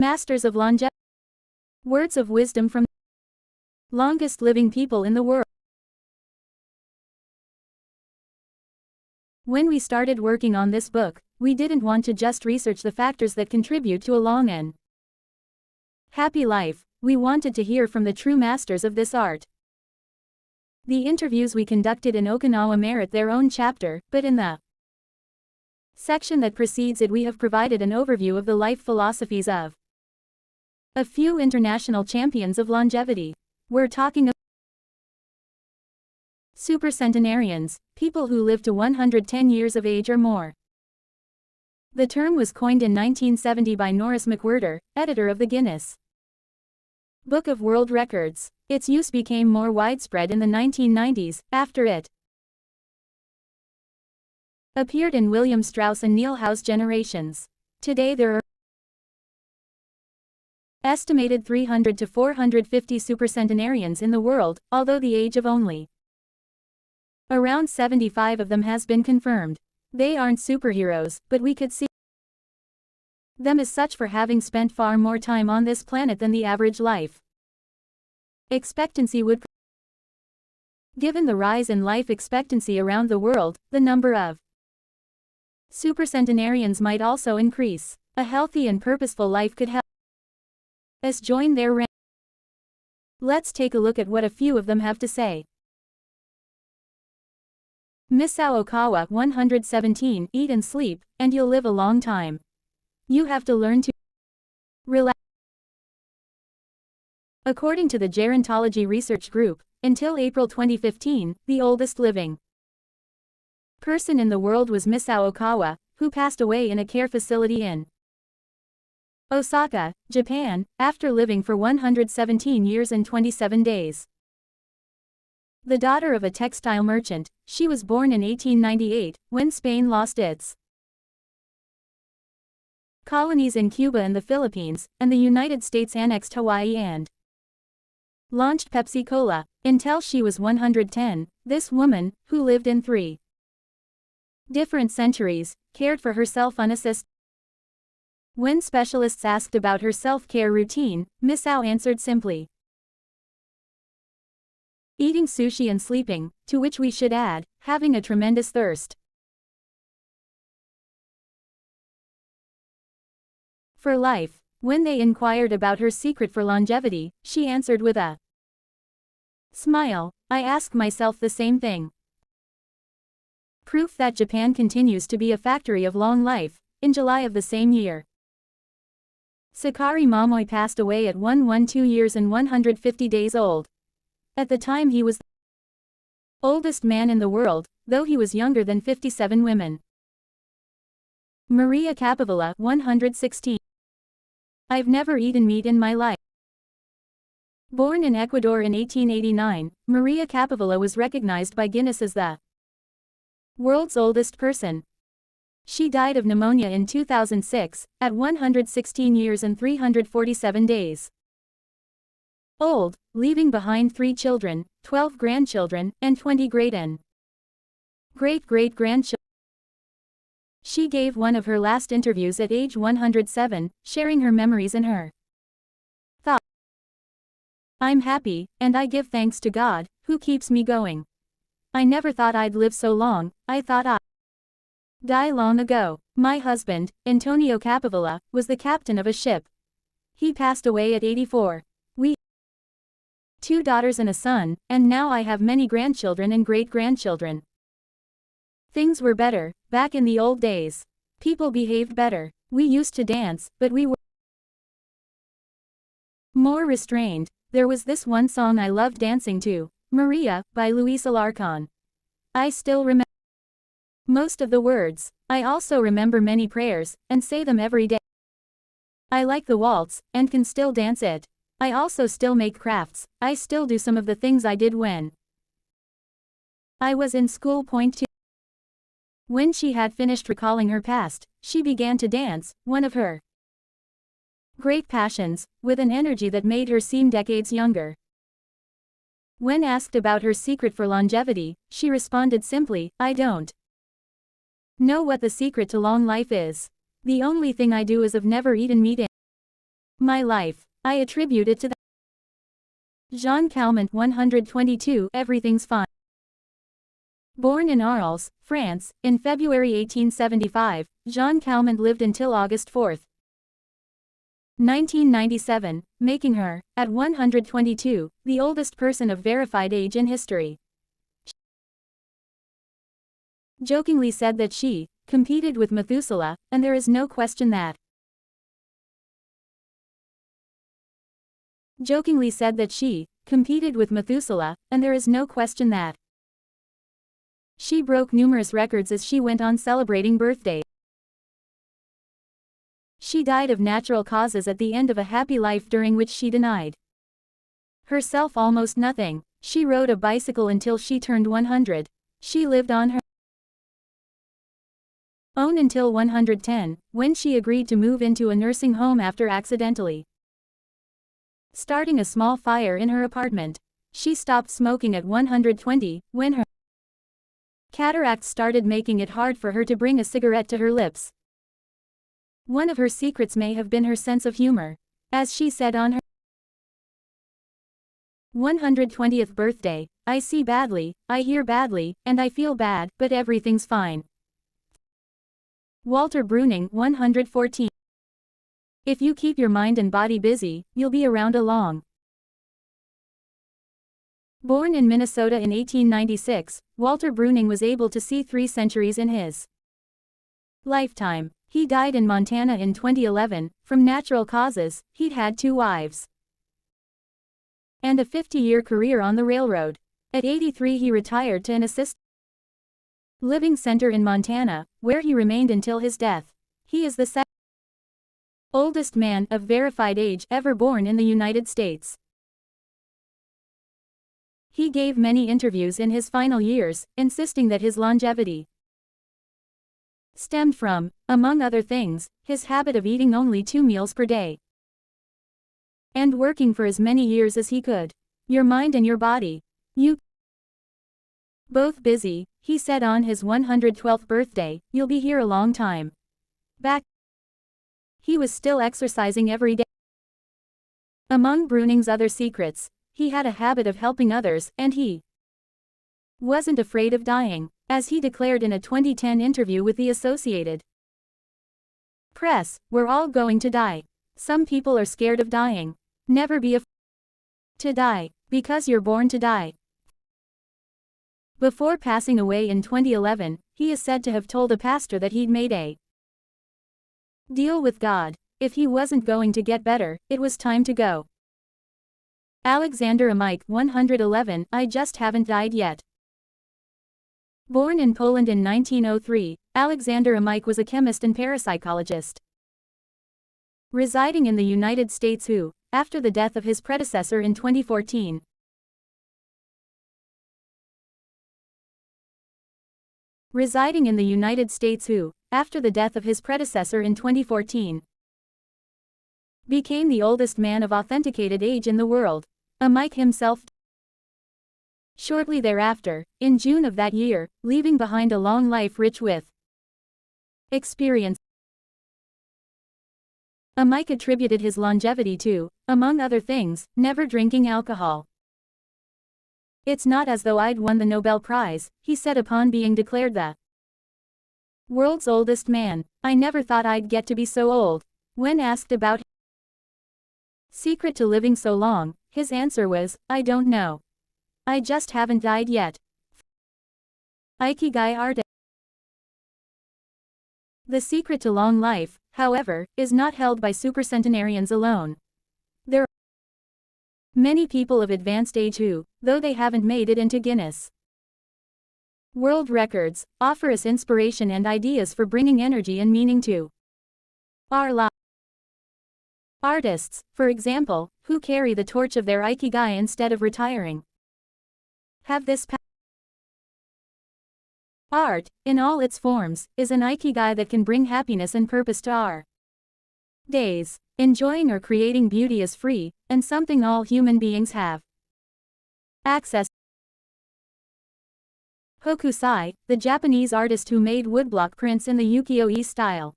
Masters of longevity. Words of wisdom from longest living people in the world. When we started working on this book, we didn't want to just research the factors that contribute to a long and happy life. We wanted to hear from the true masters of this art. The interviews we conducted in Okinawa merit their own chapter, but in the section that precedes it we have provided an overview of the life philosophies of a few international champions of longevity. We're talking about supercentenarians, people who live to 110 years of age or more. The term was coined in 1970 by Norris McWhirter, editor of the Guinness Book of World Records. Its use became more widespread in the 1990s, after it appeared in William Strauss and Neil Howe's Generations. Today there are estimated 300 to 450 supercentenarians in the world, although the age of only around 75 of them has been confirmed. They aren't superheroes, but we could see them as such for having spent far more time on this planet than the average life expectancy would. Given the rise in life expectancy around the world, the number of supercentenarians might also increase. A healthy and purposeful life could help us join their ranks. Let's take a look at what a few of them have to say. Misao Okawa, 117, eat and sleep, and you'll live a long time. You have to learn to relax. According to the Gerontology Research Group, until April 2015, the oldest living person in the world was Misao Okawa, who passed away in a care facility in Osaka, Japan, after living for 117 years and 27 days. The daughter of a textile merchant, she was born in 1898, when Spain lost its colonies in Cuba and the Philippines, and the United States annexed Hawaii and launched Pepsi-Cola. Until she was 110, this woman, who lived in 3 different centuries, cared for herself unassisted. When specialists asked about her self-care routine, Misao answered simply, eating sushi and sleeping, to which we should add, having a tremendous thirst for life. When they inquired about her secret for longevity, she answered with a smile, I ask myself the same thing. Proof that Japan continues to be a factory of long life. In July of the same year, Sakari Momoi passed away at 112 years and 150 days old. At the time he was the oldest man in the world, though he was younger than 57 women. Maria Capovilla, 116. I've never eaten meat in my life. Born in Ecuador in 1889, Maria Capovilla was recognized by Guinness as the world's oldest person. She died of pneumonia in 2006, at 116 years and 347 days old, leaving behind 3 children, 12 grandchildren, and 20 great and great-great-grandchildren. She gave one of her last interviews at age 107, sharing her memories and her thoughts. I'm happy, and I give thanks to God, who keeps me going. I never thought I'd live so long. I thought I'd die long ago. My husband, Antonio Capovilla, was the captain of a ship. He passed away at 84. We 2 daughters and a son, and now I have many grandchildren and great-grandchildren. Things were better, back in the old days. People behaved better. We used to dance, but we were more restrained. There was this one song I loved dancing to, Maria, by Luis Alarcon. I still remember most of the words. I also remember many prayers, and say them every day. I like the waltz, and can still dance it. I also still make crafts. I still do some of the things I did when I was in school. Point 2. When she had finished recalling her past, she began to dance, one of her great passions, with an energy that made her seem decades younger. When asked about her secret for longevity, she responded simply, I don't know what the secret to long life is. The only thing I do is I've never eaten meat in My life. I attribute it to that. Jean Calment 122. Everything's fine. Born in Arles, France, in February 1875, Jean Calment lived until August 4, 1997, making her, at 122, the oldest person of verified age in history. Jokingly said that she competed with Methuselah, and there is no question that. Jokingly said that she competed with Methuselah, and there is no question that. She broke numerous records as she went on celebrating birthdays. She died of natural causes at the end of a happy life during which she denied herself almost nothing. She rode a bicycle until she turned 100. She lived on her own until 110, when she agreed to move into a nursing home after accidentally starting a small fire in her apartment. She stopped smoking at 120, when her cataracts started making it hard for her to bring a cigarette to her lips. One of her secrets may have been her sense of humor. As she said on her 120th birthday, I see badly, I hear badly, and I feel bad, but everything's fine. Walter Bruning 114. If you keep your mind and body busy, you'll be around long. Born in Minnesota in 1896, Walter Bruning was able to see 3 centuries in his lifetime. He died in Montana in 2011, from natural causes. He'd had 2 wives and a 50-year career on the railroad. At 83 he retired to an assisted living center in Montana, where he remained until his death. He is the second oldest man of verified age ever born in the United States. He gave many interviews in his final years, insisting that his longevity stemmed from, among other things, his habit of eating only 2 meals per day and working for as many years as he could. Your mind and your body. You both busy, he said on his 112th birthday, you'll be here a long time. Back, he was still exercising every day. Among Bruning's other secrets, he had a habit of helping others, and he wasn't afraid of dying, as he declared in a 2010 interview with the Associated Press, we're all going to die. Some people are scared of dying. Never be afraid to die, because you're born to die. Before passing away in 2011, he is said to have told a pastor that he'd made a deal with God. If he wasn't going to get better, it was time to go. Alexander Amike 111, I just haven't died yet. Born in Poland in 1903, Alexander Amike was a chemist and parapsychologist residing in the United States who, after the death of his predecessor in 2014, became the oldest man of authenticated age in the world. Amike himself shortly thereafter, in June of that year, leaving behind a long life rich with experience. Amike attributed his longevity to, among other things, never drinking alcohol. It's not as though I'd won the Nobel Prize, he said upon being declared the world's oldest man. I never thought I'd get to be so old. When asked about his secret to living so long, his answer was, I don't know. I just haven't died yet. Ikigai Audiobook. The secret to long life, however, is not held by supercentenarians alone. There are many people of advanced age who, though they haven't made it into Guinness World Records, offer us inspiration and ideas for bringing energy and meaning to our lives. Artists, for example, who carry the torch of their Ikigai instead of retiring, have this power. Art, in all its forms, is an Ikigai that can bring happiness and purpose to our days. Enjoying or creating beauty is free, and something all human beings have access to. Hokusai, the Japanese artist who made woodblock prints in the ukiyo-e style,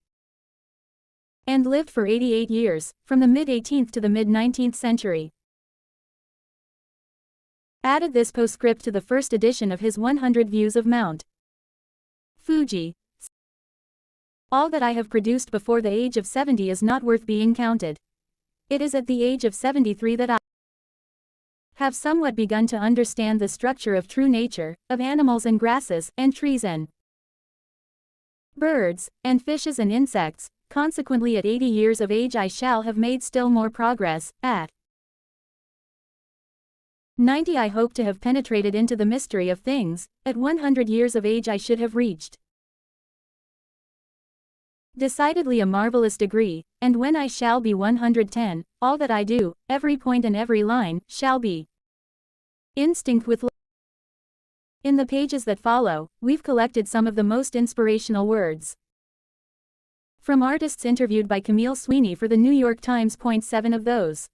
and lived for 88 years, from the mid-18th to the mid-19th century. Added this postscript to the first edition of his 100 Views of Mount Fuji. All that I have produced before the age of 70 is not worth being counted. It is at the age of 73 that I have somewhat begun to understand the structure of true nature, of animals and grasses, and trees and birds, and fishes and insects. Consequently, at 80 years of age I shall have made still more progress. At 90 I hope to have penetrated into the mystery of things. At 100 years of age I should have reached decidedly a marvelous degree, and when I shall be 110, all that I do, every point and every line, shall be instinct with love. In the pages that follow, we've collected some of the most inspirational words from artists interviewed by Camille Sweeney for the New York Times. 7 of those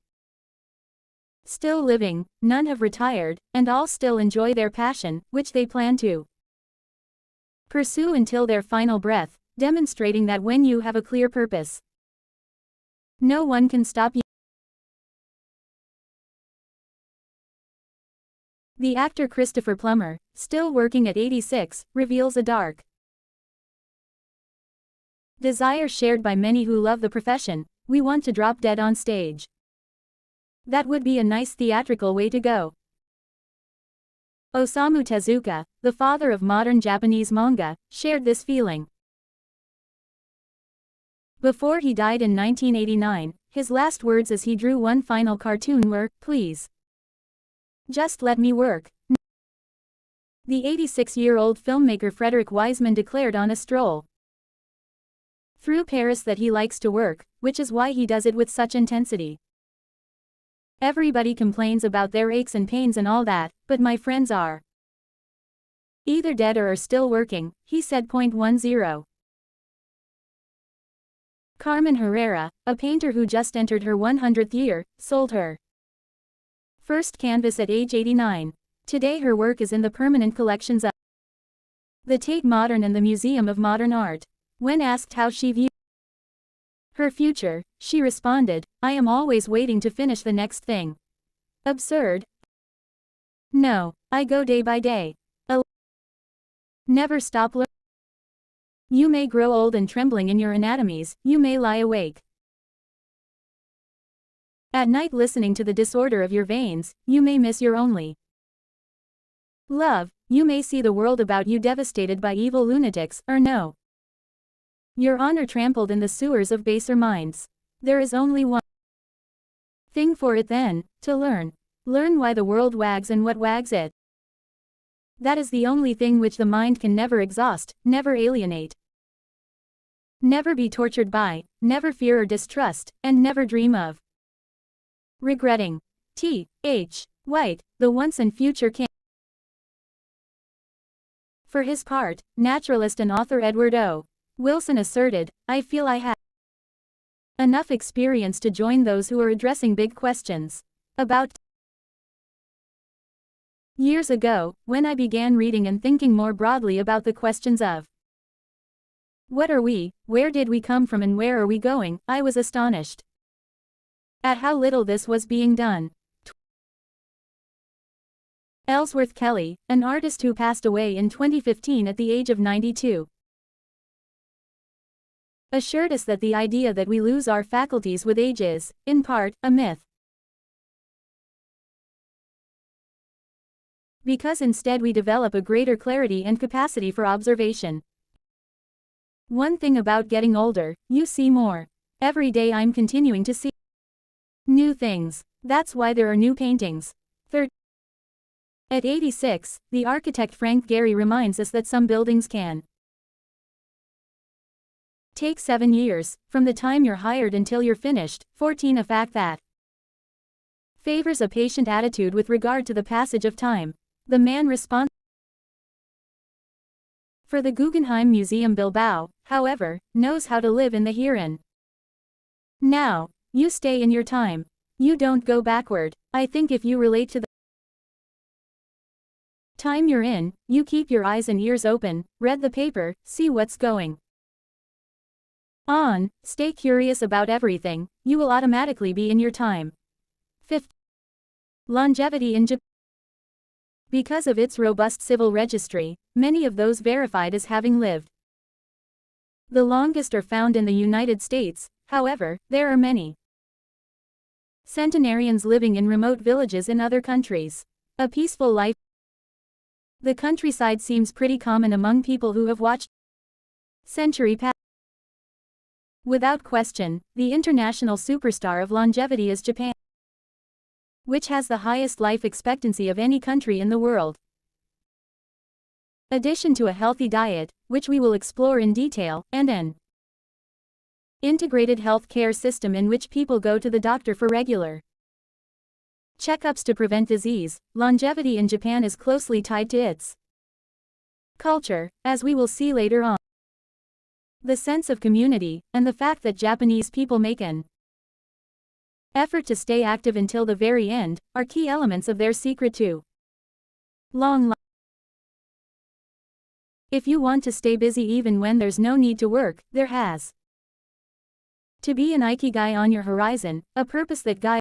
still living, none have retired, and all still enjoy their passion, which they plan to pursue until their final breath, demonstrating that when you have a clear purpose, no one can stop you. The actor Christopher Plummer, still working at 86, reveals a dark desire shared by many who love the profession: we want to drop dead on stage. That would be a nice theatrical way to go. Osamu Tezuka, the father of modern Japanese manga, shared this feeling. Before he died in 1989, his last words as he drew one final cartoon were, "Please, just let me work." The 86-year-old filmmaker Frederick Wiseman declared on a stroll through Paris that he likes to work, which is why he does it with such intensity. Everybody complains about their aches and pains and all that, but my friends are either dead or are still working, he said. 10. Carmen Herrera, a painter who just entered her 100th year, sold her first canvas at age 89. Today her work is in the permanent collections of the Tate Modern and the Museum of Modern Art. When asked how she viewed her future, she responded, "I am always waiting to finish the next thing." Absurd? No, I go day by day. Never stop learning. You may grow old and trembling in your anatomies, you may lie awake at night listening to the disorder of your veins, you may miss your only love, you may see the world about you devastated by evil lunatics, or know your honor trampled in the sewers of baser minds. There is only one thing for it then, to learn. Learn why the world wags and what wags it. That is the only thing which the mind can never exhaust, never alienate, never be tortured by, never fear or distrust, and never dream of regretting. T. H. White, the once and future king. For his part, naturalist and author Edward O. Wilson asserted, "I feel I have enough experience to join those who are addressing big questions." About years ago, when I began reading and thinking more broadly about the questions of what are we, where did we come from and where are we going, I was astonished at how little this was being done. Ellsworth Kelly, an artist who passed away in 2015 at the age of 92, assured us that the idea that we lose our faculties with age is, in part, a myth. Because instead we develop a greater clarity and capacity for observation. One thing about getting older, you see more. Every day I'm continuing to see new things. That's why there are new paintings. Third, at 86, the architect Frank Gehry reminds us that some buildings can take 7 years, from the time you're hired until you're finished. 14, a fact that favors a patient attitude with regard to the passage of time. The man responds for the Guggenheim Museum Bilbao, however, knows how to live in the here and now. You stay in your time. You don't go backward. I think if you relate to the time you're in, you keep your eyes and ears open, read the paper, see what's going On, stay curious about everything, you will automatically be in your time. 5th. Longevity in Japan. Because of its robust civil registry, many of those verified as having lived the longest are found in the United States. However, there are many centenarians living in remote villages in other countries. A peaceful life. The countryside seems pretty common among people who have watched century pass. Without question, the international superstar of longevity is Japan, which has the highest life expectancy of any country in the world. Addition to a healthy diet, which we will explore in detail, and an integrated health care system in which people go to the doctor for regular checkups to prevent disease, longevity in Japan is closely tied to its culture, as we will see later on. The sense of community, and the fact that Japanese people make an effort to stay active until the very end, are key elements of their secret to long life. If you want to stay busy even when there's no need to work, there has to be an Ikigai on your horizon, a purpose that guides